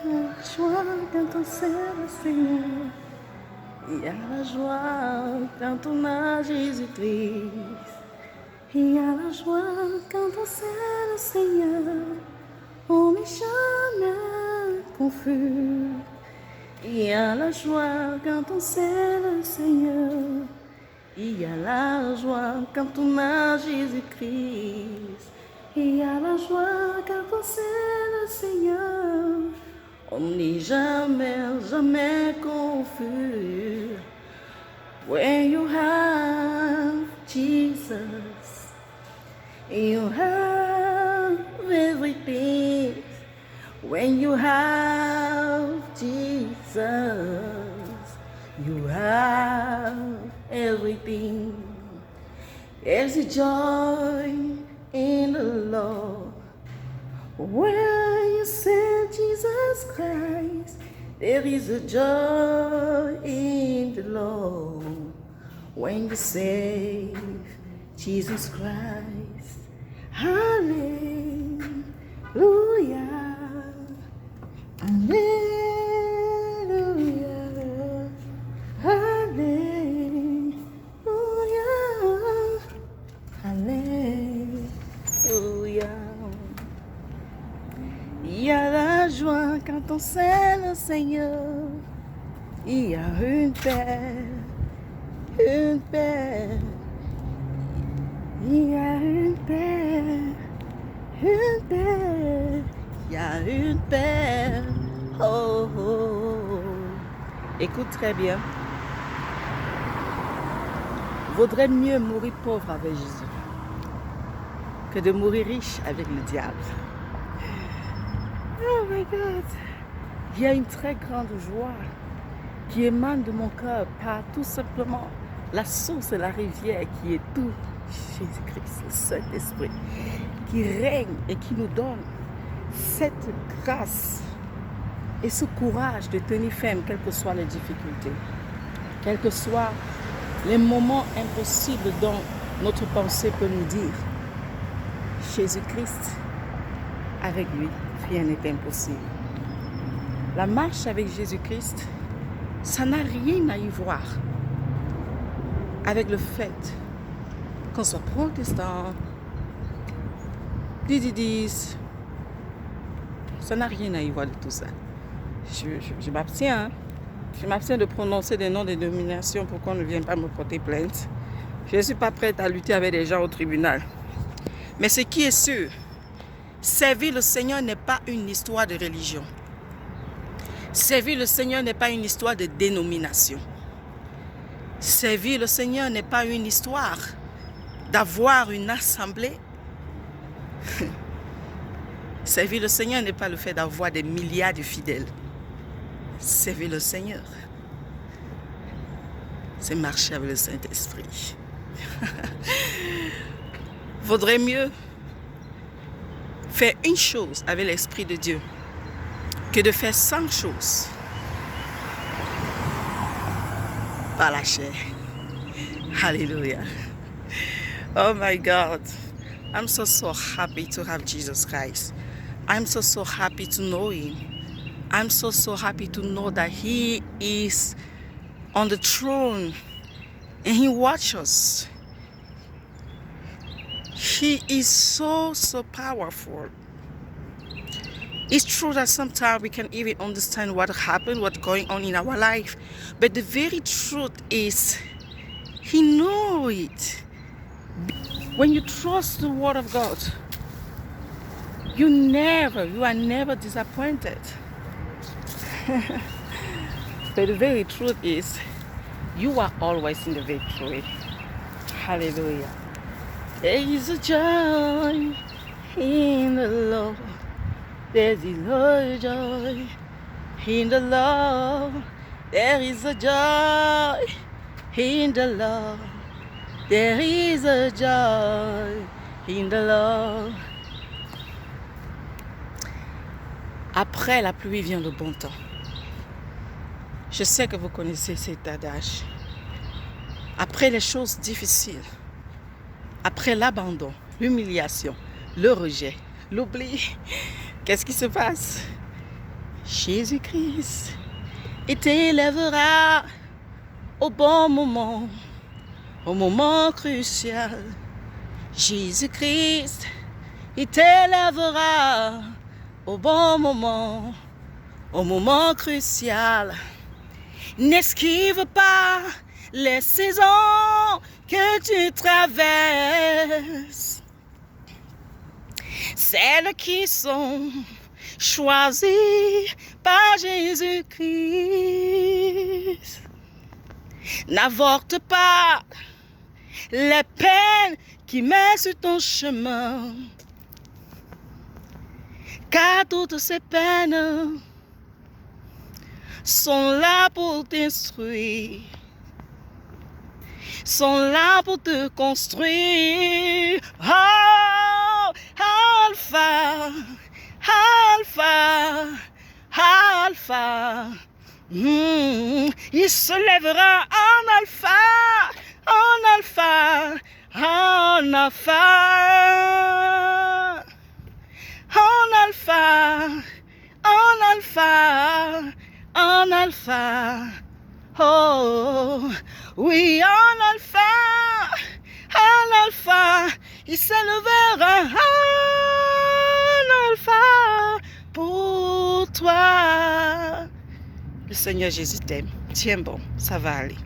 la joie quand on sait le Seigneur. Il y a la joie quand on a Jésus-Christ. Il y a la joie quand on sait le Seigneur. On n'est jamais confus. Il y a la joie quand on sait le Seigneur. Il y a la joie quand on a Jésus-Christ. Il y a la joie quand on sait le Seigneur. On n'est jamais, jamais confus. When you have Jesus, you have everything. When you have Jesus, you have everything. There's a joy in the Lord. When you say Jesus Christ, there is a joy in the Lord. When you say Jesus Christ, hallelujah, hallelujah, hallelujah, hallelujah. Il y a la joie quand on sait le Seigneur. Il y a une paix, une paix. Il y a une paix, une paix. Il y a une paix. Oh, oh, oh. Écoute très bien. Vaudrait mieux mourir pauvre avec Jésus que de mourir riche avec le diable. Oh my God! Il y a une très grande joie qui émane de mon cœur par tout simplement la source et la rivière qui est tout Jésus-Christ, le Saint-Esprit, qui règne et qui nous donne cette grâce et ce courage de tenir ferme, quelles que soient les difficultés, quels que soient les moments impossibles dont notre pensée peut nous dire. Jésus-Christ, avec lui, rien n'est impossible. La marche avec Jésus-Christ, ça n'a rien à y voir avec le fait qu'on soit protestant, dididis. Ça n'a rien à y voir de tout ça. Je m'abstiens. Hein? Je m'abstiens de prononcer des noms des dénominations pour qu'on ne vienne pas me porter plainte. Je ne suis pas prête à lutter avec des gens au tribunal. Mais ce qui est sûr, servir le Seigneur n'est pas une histoire de religion. Servir le Seigneur n'est pas une histoire de dénomination. Servir le Seigneur n'est pas une histoire d'avoir une assemblée. Servir le Seigneur n'est pas le fait d'avoir des milliards de fidèles. Servir le Seigneur, c'est marcher avec le Saint-Esprit. Vaudrait mieux faire une chose avec l'Esprit de Dieu que de faire 100 choses par la chair. Hallelujah. Oh my God. I'm so happy to have Jesus Christ. I'm so happy to know Him. I'm so happy to know that He is on the throne and He watches us. He is so powerful. It's true that sometimes we can't even understand what happened, what's going on in our life. But the very truth is, He knows it. When you trust the Word of God, you are never disappointed. But the very truth is, you are always in the victory. Hallelujah. There is a joy in the Lord. There is a joy in the Lord. There is a joy in the Lord. There is a joy in the Lord. Après la pluie vient le bon temps. Je sais que vous connaissez cet adage. Après les choses difficiles, après l'abandon, l'humiliation, le rejet, l'oubli, qu'est-ce qui se passe? Jésus-Christ, il t'élèvera au bon moment, au moment crucial. Jésus-Christ, il t'élèvera au bon moment, au moment crucial. N'esquive pas les saisons que tu traverses, celles qui sont choisies par Jésus-Christ. N'avorte pas les peines qui mettent sur ton chemin, car toutes ces peines sont là pour t'instruire, sont là pour te construire. Oh, Alpha, Alpha, Alpha. Il se lèvera en Alpha, en Alpha, en Alpha, en Alpha, en Alpha, en Alpha. Oh, oui, en Alpha, en Alpha, il s'élèvera en Alpha pour toi. Le Seigneur Jésus t'aime. Tiens bon, ça va aller.